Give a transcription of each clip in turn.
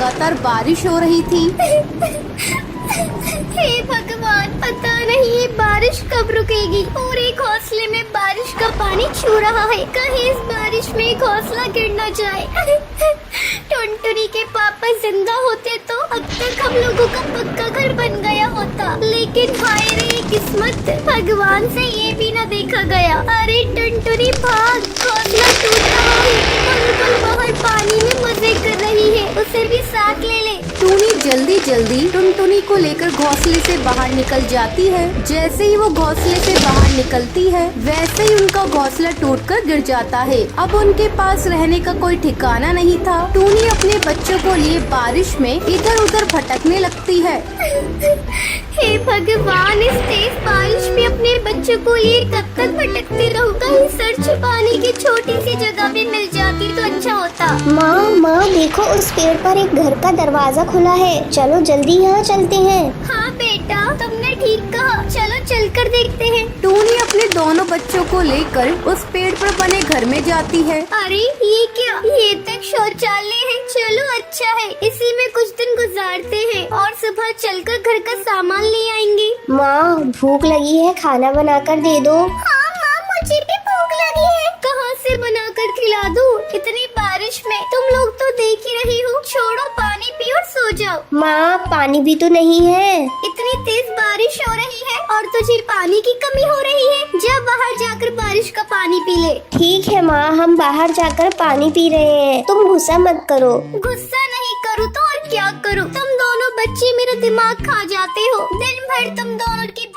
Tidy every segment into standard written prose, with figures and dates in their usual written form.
लगातार बारिश हो रही थी। हे भगवान, पता नहीं ये बारिश कब रुकेगी। पूरे घोंसले में बारिश का पानी छू रहा है। कहीं इस बारिश में घोंसला गिर न जाए। टुनटुनी के पापा जिंदा होते तो अब तक हम लोगों का पक्का घर बन गया होता। लेकिन हाय रे किस्मत, भगवान से ये भी न देखा गया। अरे टुनटुनी भाग, घोंसला टूट रहा है। बुलबुल बाहर पानी में मजे कर रही है, उसे भी साथ ले ले। टूनी जल्दी जल्दी टुनटुनी को लेकर घोंसले से बाहर निकल जाती है। जैसे ही वो घोंसले से बाहर निकलती है वैसे ही उनका घोंसला टूटकर गिर जाता है। अब उनके पास रहने का कोई ठिकाना नहीं था। टूनी अपने बच्चों को लिए बारिश में इधर उधर भटकने लगती है। हे भगवान, इस तेज बारिश में अपने बच्चों को लिए कब तक भटकती रहूं? कहीं सर छुपाने की छोटी सी जगह भी मिल जाती तो अच्छा होता। माँ देखो, उस पेड़ पर एक घर का दरवाजा खुला है। चलो जल्दी यहाँ चलते हैं। हाँ बेटा, तुमने ठीक कहा, चलो चलकर देखते हैं। टूनी अपने दोनों बच्चों को लेकर उस पेड़ पर बने घर में जाती है। अरे ये क्या, ये तक शौचालय है। चलो अच्छा है, इसी में कुछ दिन गुजारते हैं और सुबह चलकर घर का सामान ले आएंगे। माँ भूख लगी है, खाना बनाकर दे दो। हाँ माँ, मुझे भी भूख लगी है। कहाँ से बनाकर खिला दूँ? इतनी बारिश में तुम लोग तो देख ही रही हो। छोड़ो, पानी पियो और सो जाओ। माँ पानी भी तो नहीं है। इतनी तेज बारिश हो रही है और तुझे पानी की कमी हो रही है। जा बाहर जाकर बारिश का पानी पी ले। ठीक है माँ, हम बाहर जाकर पानी पी रहे हैं। तुम गुस्सा मत करो। गुस्सा नहीं करूँ तो और क्या करूँ? तुम दोनों बच्चे मेरा दिमाग खा जाते हो। दिन भर तुम दोनों की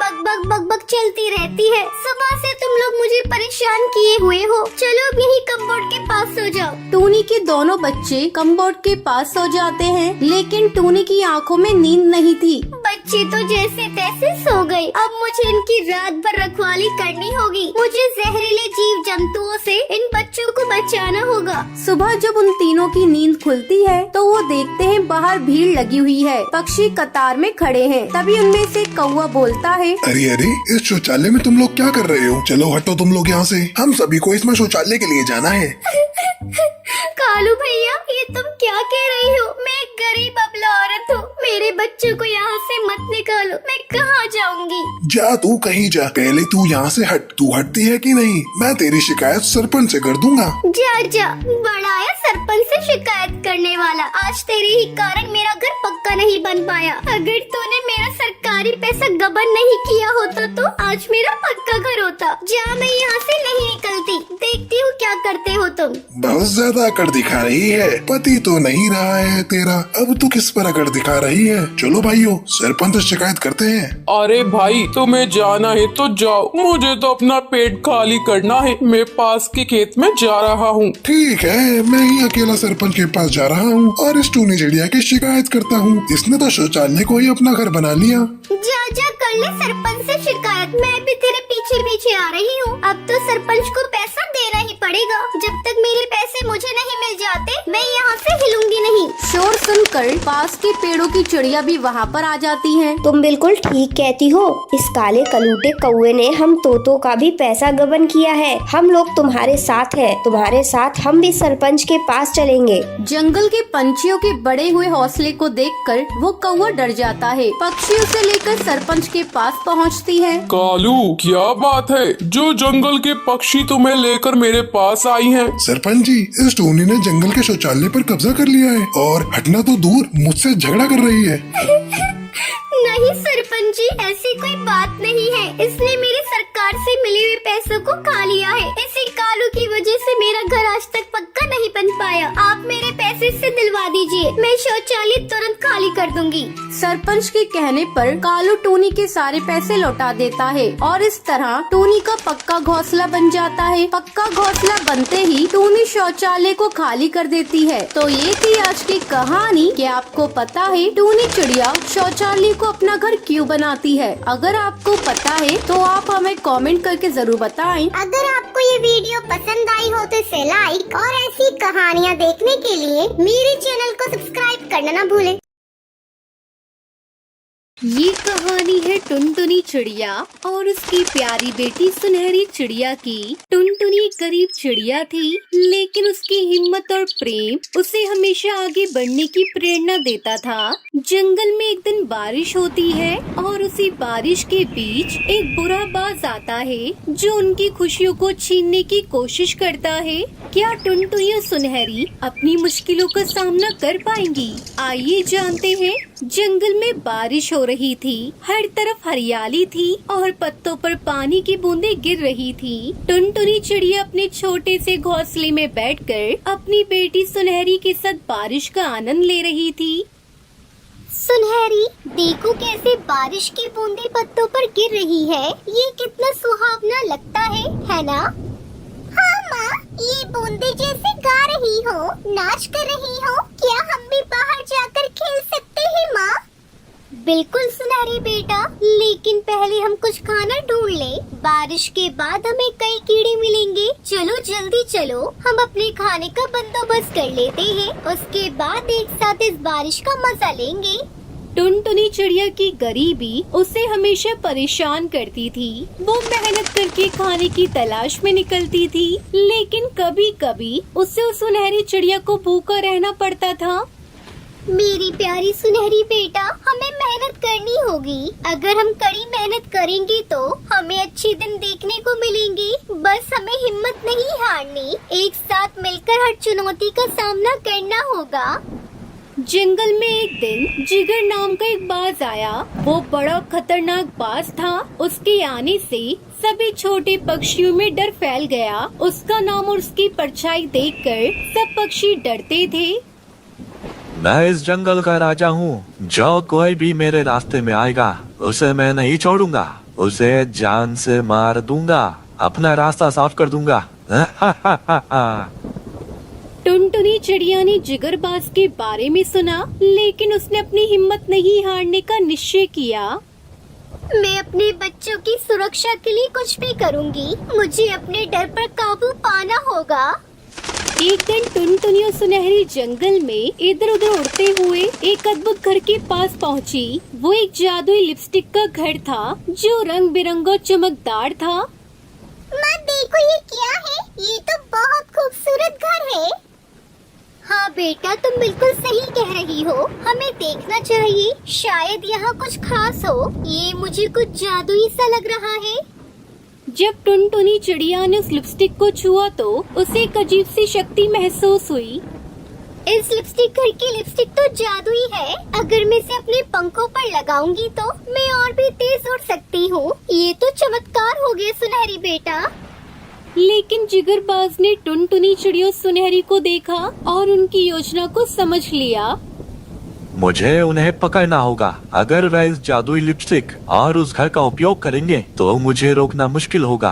बक चलती रहती है। सुबह से तुम लोग मुझे परेशान किए हुए हो। चलो अब यही कपबोर्ड के पास सो जाओ। टूनी के दोनों बच्चे कमबोर्ड के पास सो जाते हैं, लेकिन टूनी की आंखों में नींद नहीं थी। बच्चे तो जैसे तैसे सो गए। अब मुझे इनकी रात भर रखवाली करनी होगी। मुझे जहरीले जीव जंतुओं से इन बच्चों को बचाना होगा। सुबह जब उन तीनों की नींद खुलती है तो वो देखते हैं बाहर भीड़ लगी हुई है। पक्षी कतार में खड़े हैं। तभी उनमें से कौवा बोलता है, अरे अरे, इस शौचालय में तुम लोग क्या कर रहे हो? चलो हटो तुम लोग यहाँ से, हम सभी को इसमें शौचालय के लिए जाना है। कालू भैया, ये तुम क्या कह रही हो? मैं एक गरीब अबला औरत हूँ। मेरे बच्चों को यहाँ से मत निकालो। मैं कहाँ जाऊँगी? जा तू कहीं जा, पहले तू यहाँ से हट। तू हटती है कि नहीं? मैं तेरी शिकायत सरपंच से कर दूंगा। जा बड़ा आया सरपंच से शिकायत करने वाला। आज तेरे ही कारण मेरा घर पक्का नहीं बन पाया। अगर तूने मेरा सरकारी पैसा गबन नहीं किया होता तो आज मेरा पक्का घर होता। जा, मैं यहाँ से नहीं निकलती। देखती हूँ क्या करते हो तुम। बहुत ज्यादा अकड़ दिखा रही है। पति तो नहीं रहा है तेरा, अब तू किस पर अकड़ दिखा रही है? चलो भाइयों, सरपंच से शिकायत करते हैं। अरे भाई, तुम्हें जाना है तो जाओ, मुझे तो अपना पेट खाली करना है। मैं पास के खेत में जा रहा हूँ। ठीक है, मैं ही अकेला सरपंच के पास जा रहा हूँ और इस टूनी चिड़िया की शिकायत करता हूँ। इसने तो शौचालय को ही अपना घर बना लिया। जा कर ले सरपंच से शिकायत। मैं भी तेरे पीछे पीछे आ रही हूँ। अब तो सरपंच को पैसा देना ही पड़ेगा। जब तक मेरे पैसे मुझे नहीं मिल जाते मैं यहाँ से हिलूंगी नहीं। शोर सुनकर पास के पेड़ों की चिड़िया भी वहाँ पर आ जाती हैं। तुम बिल्कुल ठीक कहती हो। इस काले कलूटे कौवे ने हम तोतों का भी पैसा गबन किया है। हम लोग तुम्हारे साथ हैं। तुम्हारे साथ हम भी सरपंच के पास चलेंगे। जंगल के पंछियों के बड़े हुए हौसले को देखकर वो कौवा डर जाता है। पक्षी उसे लेकर सरपंच के पास पहुँचती है। कालू, क्या बात है? जो जंगल के पक्षी तुम्हें लेकर मेरे पास आई हैं। सरपंच जी, इस टूनी ने जंगल के शौचालय पर कब्जा कर लिया है और हटना तो दूर मुझसे झगड़ा कर रही है। नहीं सरपंच जी, ऐसी कोई बात नहीं है। इसने मेरी सरकार से मिले हुए पैसों को खा लिया है। इसी कालू की वजह से मेरा घर आज तक पक्का नहीं बन पाया। आप मेरे पैसे से दिलवा दीजिए, मैं शौचालय तुरंत खाली कर दूंगी। सरपंच के कहने पर कालू टूनी के सारे पैसे लौटा देता है और इस तरह टूनी का पक्का घोंसला बन जाता है। पक्का घोंसला बनते ही टूनी शौचालय को खाली कर देती है। तो ये थी आज की कहानी। क्या आपको पता है टूनी चिड़िया शौचालय को अपना घर क्यों बनाती है? अगर आपको पता है तो आप हमें कमेंट करके जरूर बताएं। अगर आपको ये वीडियो पसंद आई हो तो इसे लाइक और ऐसी कहानियाँ देखने के लिए मेरे चैनल को सब्सक्राइब करना ना भूलें। ये कहानी है टुनटुनी चिड़िया और उसकी प्यारी बेटी सुनहरी चिड़िया की। टुनटुनी एक गरीब चिड़िया थी, लेकिन उसकी हिम्मत और प्रेम उसे हमेशा आगे बढ़ने की प्रेरणा देता था। जंगल में एक दिन बारिश होती है और उसी बारिश के बीच एक बुरा बाज आता है जो उनकी खुशियों को छीनने की कोशिश करता है। क्या टुनटुनी और सुनहरी अपनी मुश्किलों का सामना कर पाएंगी? आइए जानते हैं। जंगल में बारिश हो रही थी, हर तरफ हरियाली थी और पत्तों पर पानी की बूंदें गिर रही थी। टुनटुनी चिड़िया अपने छोटे से घोंसले में बैठकर अपनी बेटी सुनहरी के साथ बारिश का आनंद ले रही थी। सुनहरी, देखो कैसे बारिश की बूंदें पत्तों पर गिर रही है। ये कितना सुहावना लगता है ना? हाँ माँ, ये बूंदें जैसे गा रही हो, नाच कर रही हो। क्या हम भी बाहर जाकर खेल सकते हैं माँ? बिल्कुल सुनहरी बेटा, लेकिन पहले हम कुछ खाना ढूंढ ले। बारिश के बाद हमें कई कीड़े मिलेंगे। चलो जल्दी चलो, हम अपने खाने का बंदोबस्त कर लेते हैं। उसके बाद एक साथ इस बारिश का मजा लेंगे। टुनटुनी चिड़िया की गरीबी उसे हमेशा परेशान करती थी। वो मेहनत करके खाने की तलाश में निकलती थी, लेकिन कभी कभी उसे उस सुनहरी चिड़िया को भूखा रहना पड़ता था। मेरी प्यारी सुनहरी बेटा, हमें मेहनत करनी होगी। अगर हम कड़ी मेहनत करेंगे तो हमें अच्छे दिन देखने को मिलेंगे। बस हमें हिम्मत नहीं हारनी, एक साथ मिलकर हर चुनौती का सामना करना होगा। जंगल में एक दिन जिगर नाम का एक बाज आया। वो बड़ा खतरनाक बाज था। उसके आने से सभी छोटे पक्षियों में डर फैल गया। उसका नाम और उसकी परछाई देखकर सब पक्षी डरते थे। मैं इस जंगल का राजा हूँ। जो कोई भी मेरे रास्ते में आएगा उसे मैं नहीं छोड़ूंगा। उसे जान से मार दूंगा, अपना रास्ता साफ कर दूंगा। टुनटुनी चिड़िया ने जिगरबाज के बारे में सुना, लेकिन उसने अपनी हिम्मत नहीं हारने का निश्चय किया। मैं अपने बच्चों की सुरक्षा के लिए कुछ भी करूंगी। मुझे अपने डर पर काबू पाना होगा। एक दिन टुनटुनी और सुनहरी जंगल में इधर उधर उड़ते हुए एक अद्भुत घर के पास पहुंची। वो एक जादुई लिपस्टिक का घर था जो रंग बिरंगा चमकदार था। माँ देखो ये क्या है? ये तो बहुत खूबसूरत घर है। हाँ बेटा, तुम बिल्कुल सही कह रही हो। हमें देखना चाहिए, शायद यहाँ कुछ खास हो। ये मुझे कुछ जादुई सा लग रहा है। जब टुनटुनी चिड़िया ने उस लिपस्टिक को छुआ तो उसे एक अजीब सी शक्ति महसूस हुई। इस लिपस्टिक घर की लिपस्टिक तो जादुई है। अगर मैं इसे अपने पंखों पर लगाऊंगी तो मैं और भी तेज उड़ सकती हूँ। ये तो चमत्कार हो गया सुनहरी बेटा। लेकिन जिगरबाज ने टुनटुनी चिड़िया सुनहरी को देखा और उनकी योजना को समझ लिया। मुझे उन्हें पकड़ना होगा। अगर वह इस जादुई लिपस्टिक और उस घर का उपयोग करेंगे तो मुझे रोकना मुश्किल होगा।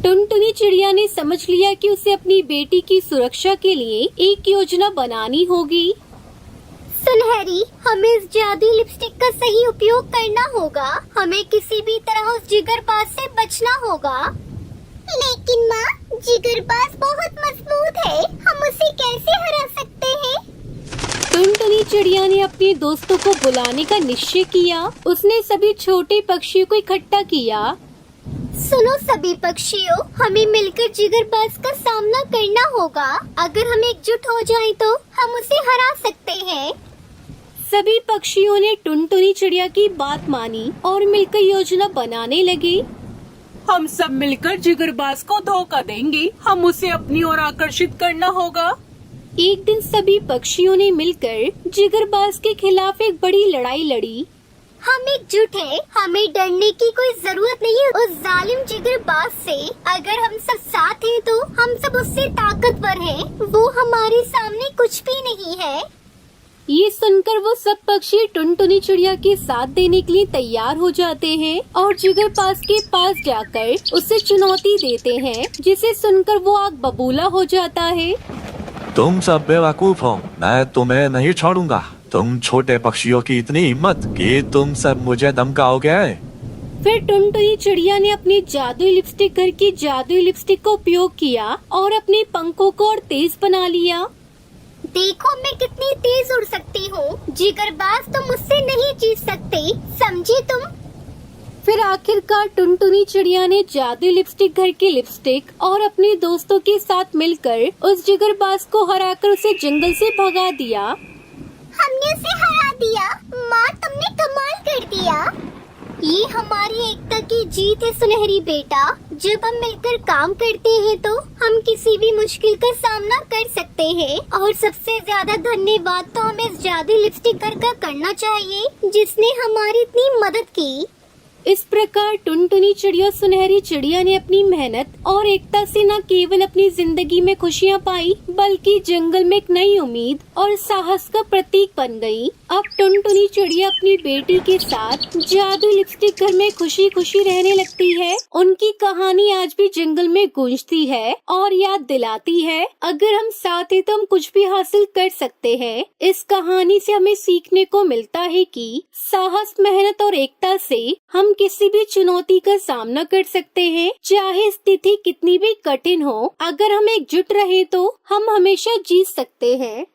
टुनटुनी चिड़िया ने समझ लिया कि उसे अपनी बेटी की सुरक्षा के लिए एक योजना बनानी होगी। सुनहरी, हमें इस जादुई लिपस्टिक का सही उपयोग करना होगा। हमें किसी भी तरह उस जिगरबाज से बचना होगा। लेकिन माँ, जिगरबाज बहुत मजबूत है। हम उसे कैसे हरा सकते हैं? टुनटुनी चिड़िया ने अपने दोस्तों को बुलाने का निश्चय किया। उसने सभी छोटे पक्षियों को इकट्ठा किया। सुनो सभी पक्षियों, हमें मिलकर जिगरबाज का सामना करना होगा। अगर हम एकजुट हो जाएं तो हम उसे हरा सकते हैं। सभी पक्षियों ने टुनटुनी चिड़िया की बात मानी और मिलकर योजना बनाने लगे। हम सब मिलकर जिगरबाज को धोखा देंगे। हम उसे अपनी ओर आकर्षित करना होगा। एक दिन सभी पक्षियों ने मिलकर जिगरबाज के खिलाफ एक बड़ी लड़ाई लड़ी। हम एकजुट हैं। हमें डरने की कोई जरूरत नहीं है उस जालिम जिगरबाज से। अगर हम सब साथ हैं तो हम सब उससे ताकतवर हैं। वो हमारे सामने कुछ भी नहीं है। ये सुनकर वो सब पक्षी टुनटुनी चिड़िया के साथ देने के लिए तैयार हो जाते हैं और जिगरबाज के पास जाकर उसे चुनौती देते हैं, जिसे सुनकर वो आग बबूला हो जाता है। तुम सब बेवकूफ हो, मैं तुम्हें नहीं छोड़ूंगा। तुम छोटे पक्षियों की इतनी हिम्मत कि तुम सब मुझे धमकाओगे। फिर टुनटुनी चिड़िया ने अपनी जादुई लिपस्टिक घर की जादुई लिपस्टिक का उपयोग किया और अपने पंखों को और तेज बना लिया। देखो मैं कितनी तेज उड़ सकती हूँ। जिगरबाज तुम मुझसे नहीं जीत सकते, समझे तुम? फिर आखिरकार टुनटुनी चिड़िया ने जादुई लिपस्टिक घर की लिपस्टिक और अपने दोस्तों के साथ मिलकर उस जिगरबाज को हराकर उसे जंगल से भगा दिया। हमने उसे हरा दिया। माँ तुमने कमाल कर दिया। ये हमारी एकता की जीत है सुनहरी बेटा। जब हम मिलकर काम करते हैं तो हम किसी भी मुश्किल का सामना कर सकते हैं। और सबसे ज्यादा धन्यवाद तो हमें इस जादुई लिपस्टिक घर का करना चाहिए जिसने हमारी इतनी मदद की। इस प्रकार टुनटुनी चिड़िया सुनहरी चिड़िया ने अपनी मेहनत और एकता से न केवल अपनी जिंदगी में खुशियाँ पाई बल्कि जंगल में एक नई उम्मीद और साहस का प्रतीक बन गई। अब टुनटुनी चिड़िया अपनी बेटी के साथ जादुई लिपस्टिक घर में खुशी खुशी रहने लगती है। उनकी कहानी आज भी जंगल में गूंजती है और याद दिलाती है अगर हम साथ हैं तो हम कुछ भी हासिल कर सकते हैं। इस कहानी से हमें सीखने को मिलता है कि साहस, मेहनत और एकता से हम किसी भी चुनौती का सामना कर सकते हैं, चाहे स्थिति कितनी भी कठिन हो। अगर हम एकजुट रहे तो हम हमेशा जीत सकते हैं।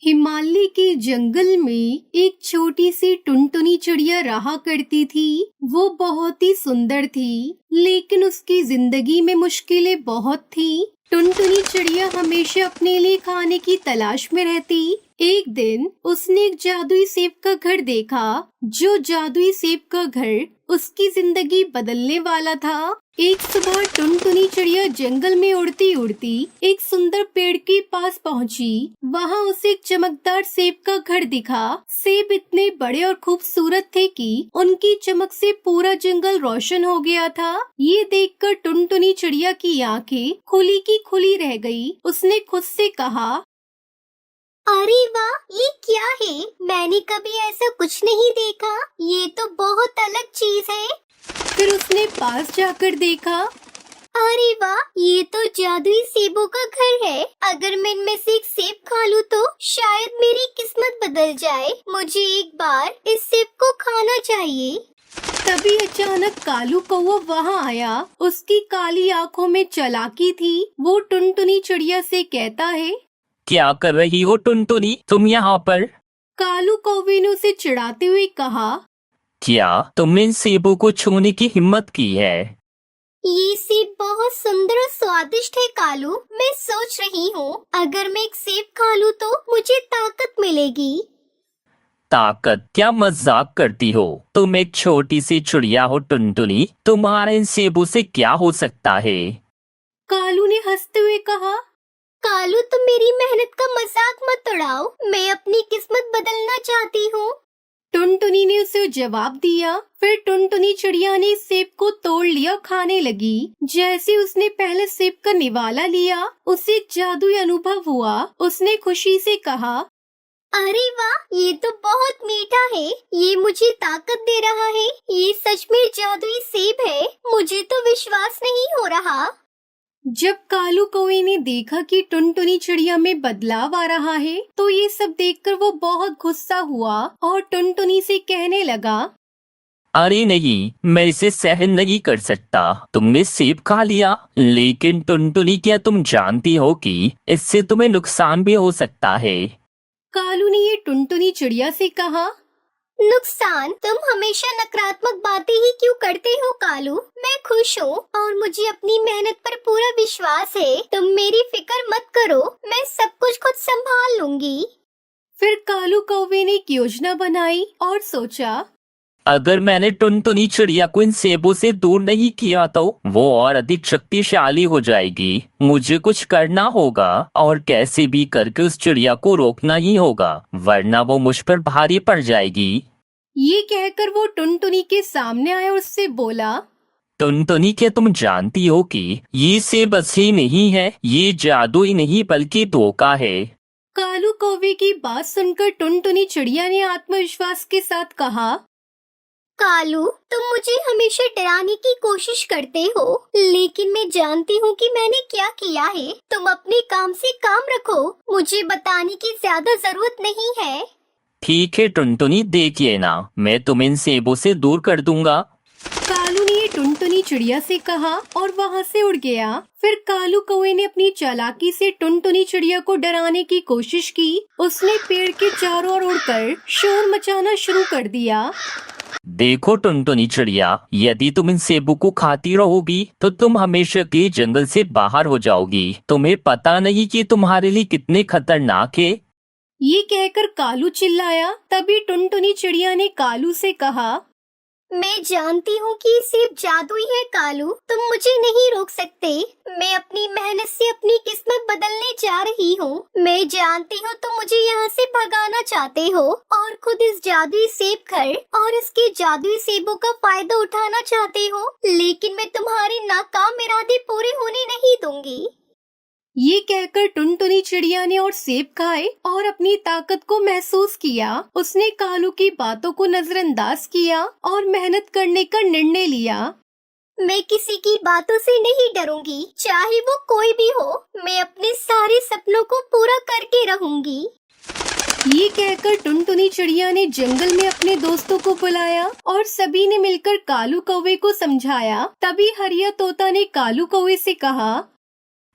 हिमालय के जंगल में एक छोटी सी टुनटुनी चिड़िया रहा करती थी। वो बहुत ही सुंदर थी, लेकिन उसकी जिंदगी में मुश्किलें बहुत थी। टुनटुनी चिड़िया हमेशा अपने लिए खाने की तलाश में रहती। एक दिन उसने एक जादुई सेब का घर देखा। जो जादुई सेब का घर उसकी जिंदगी बदलने वाला था। एक सुबह टुनटुनी चिड़िया जंगल में उड़ती उड़ती एक सुंदर पेड़ के पास पहुंची। वहां उसे एक चमकदार सेब का घर दिखा। सेब इतने बड़े और खूबसूरत थे कि उनकी चमक से पूरा जंगल रोशन हो गया था। ये देखकर टुनटुनी चिड़िया की आंखें खुली की खुली रह गई। उसने खुद से कहा, अरे वाह, ये क्या है? मैंने कभी ऐसा कुछ नहीं देखा। ये तो बहुत अलग चीज है। फिर उसने पास जाकर देखा। अरे वाह, ये तो जादुई सेबों का घर है। अगर मैं इनमें से एक सेब खा लूं तो शायद मेरी किस्मत बदल जाए। मुझे एक बार इस सेब को खाना चाहिए। तभी अचानक कालू कौवा वहाँ आया। उसकी काली आंखों में चालाकी थी। वो टुनटुनी चिड़िया से कहता है, क्या कर रही हो टुनटुनी, तुम यहाँ पर? कालू कौवे ने उसे चिढ़ाते हुए कहा, क्या तुमने इन सेबों को छूने की हिम्मत की है? ये सेब बहुत सुंदर और स्वादिष्ट है कालू। मैं सोच रही हूँ अगर मैं एक सेब खा लूं तो मुझे ताकत मिलेगी। ताकत? क्या मजाक करती हो? तुम एक छोटी सी चिड़िया हो टुनटुनी, तुम्हारे इन सेबों से क्या हो सकता है? कालू ने हंसते हुए कहा, कालू तुम मेरी मेहनत का मजाक मत उड़ाओ। मैं अपनी किस्मत बदलना चाहती हूँ। टुनटुनी ने उसे जवाब दिया। फिर टुनटुनी चिड़िया ने सेब को तोड़ लिया, खाने लगी। जैसे उसने पहले सेब का निवाला लिया उसे एक जादुई अनुभव हुआ। उसने खुशी से कहा, अरे वाह, ये तो बहुत मीठा है। ये मुझे ताकत दे रहा है। ये सच में जादुई सेब है। मुझे तो विश्वास नहीं हो रहा। जब कालू कौवे ने देखा कि टुनटुनी चिड़िया में बदलाव आ रहा है तो ये सब देखकर वो बहुत गुस्सा हुआ और टुनटुनी से कहने लगा, अरे नहीं, मैं इसे सहन नहीं कर सकता। तुमने सेब खा लिया, लेकिन टुनटुनी क्या तुम जानती हो कि इससे तुम्हें नुकसान भी हो सकता है? कालू ने ये टुनटुनी चिड़िया से कहा, नुकसान? तुम हमेशा नकारात्मक बातें ही क्यों करते हो कालू? मैं खुश हूँ और मुझे अपनी मेहनत पर पूरा विश्वास है। तुम मेरी फिक्र मत करो, मैं सब कुछ खुद संभाल लूंगी। फिर कालू कौवे ने एक योजना बनाई और सोचा, अगर मैंने टुनटुनी चिड़िया को इन सेबों से दूर नहीं किया तो वो और अधिक शक्तिशाली हो जाएगी। मुझे कुछ करना होगा और कैसे भी करके उस चिड़िया को रोकना ही होगा, वरना वो मुझ पर भारी पड़ जाएगी। ये कहकर वो टुनटुनी के सामने आया और उससे बोला, टुनटुनी, क्या तुम जानती हो कि ये सेब असली नहीं है? ये जादुई नहीं बल्कि धोखा है। कालू कौवे की बात सुनकर टुनटुनी चिड़िया ने आत्मविश्वास के साथ कहा, कालू तुम मुझे हमेशा डराने की कोशिश करते हो, लेकिन मैं जानती हूँ कि मैंने क्या किया है। तुम अपने काम से काम रखो। मुझे बताने की ज्यादा जरूरत नहीं है। ठीक है टुनटुनी, देखिए ना, मैं तुम्हें इन सेबों से दूर कर दूंगा। कालू ने ये टुनटुनी चिड़िया से कहा और वहाँ से उड़ गया। फिर कालू कौवे ने अपनी चालाकी से टुनटुनी चिड़िया को डराने की कोशिश की। उसने पेड़ के चारों ओर उड़कर शोर मचाना शुरू कर दिया। देखो टुनटुनी चिड़िया, यदि तुम इन सेबों को खाती रहोगी तो तुम हमेशा के जंगल से बाहर हो जाओगी। तुम्हें पता नहीं कि तुम्हारे लिए कितने खतरनाक है। ये कहकर कालू चिल्लाया। तभी टुनटुनी चिड़िया ने कालू से कहा, मैं जानती हूँ कि सिर्फ जादू ही है कालू, तुम मुझे नहीं रोक सकते। मैं अपनी मेहनत से अपनी किस्मत बदलने जा रही हूँ। मैं जानती हूँ तुम मुझे यहाँ से भगाना चाहते हो और खुद इस जादुई सेब घर और इसके जादुई सेबों का फायदा उठाना चाहते हो, लेकिन मैं तुम्हारे नाकाम इरादे पूरे होने नहीं दूंगी। ये कहकर टुनटुनी चिड़िया ने और सेब खाए और अपनी ताकत को महसूस किया। उसने कालू की बातों को नजरअंदाज किया और मेहनत करने का निर्णय लिया। मैं किसी की बातों से नहीं डरूंगी, चाहे वो कोई भी हो। मैं अपने सारे सपनों को पूरा करके रहूंगी। ये कहकर टुनटुनी चिड़िया ने जंगल में अपने दोस्तों को बुलाया और सभी ने मिलकर कालू कौवे को समझाया। तभी हरिया तोता ने कालू कौवे से कहा,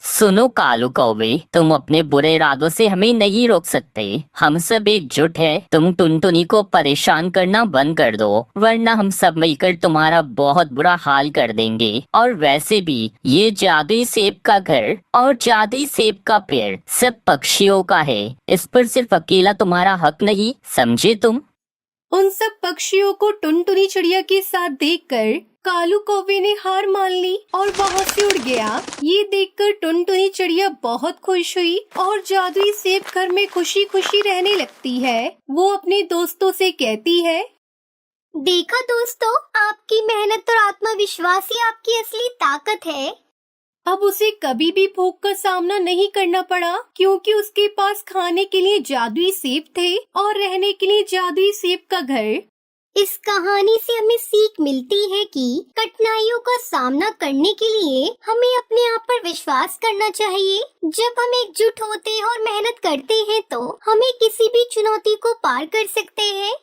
सुनो कालू कौवे, तुम अपने बुरे इरादों से हमें नहीं रोक सकते। हम सब एकजुट है। तुम टुनटुनी को परेशान करना बंद कर दो, वरना हम सब मिलकर तुम्हारा बहुत बुरा हाल कर देंगे। और वैसे भी ये जादुई सेब का घर और जादुई सेब का पेड़ सब पक्षियों का है। इस पर सिर्फ अकेला तुम्हारा हक नहीं, समझे तुम? उन सब पक्षियों को टुनटुनी चिड़िया के साथ देखकर कालू कौवे ने हार मान ली और वहाँ से उड़ गया। ये देखकर टुनटुनी चिड़िया बहुत खुश हुई और जादुई सेब घर में खुशी खुशी रहने लगती है। वो अपने दोस्तों से कहती है, देखा दोस्तों, आपकी मेहनत और आत्मविश्वास ही आपकी असली ताकत है। अब उसे कभी भी भूख का सामना नहीं करना पड़ा, क्योंकि उसके पास खाने के लिए जादुई सेब थे और रहने के लिए जादुई सेब का घर। इस कहानी से हमें सीख मिलती है कि कठिनाइयों का सामना करने के लिए हमें अपने आप पर विश्वास करना चाहिए। जब हम एकजुट होते हैं और मेहनत करते हैं तो हमें किसी भी चुनौती को पार कर सकते हैं।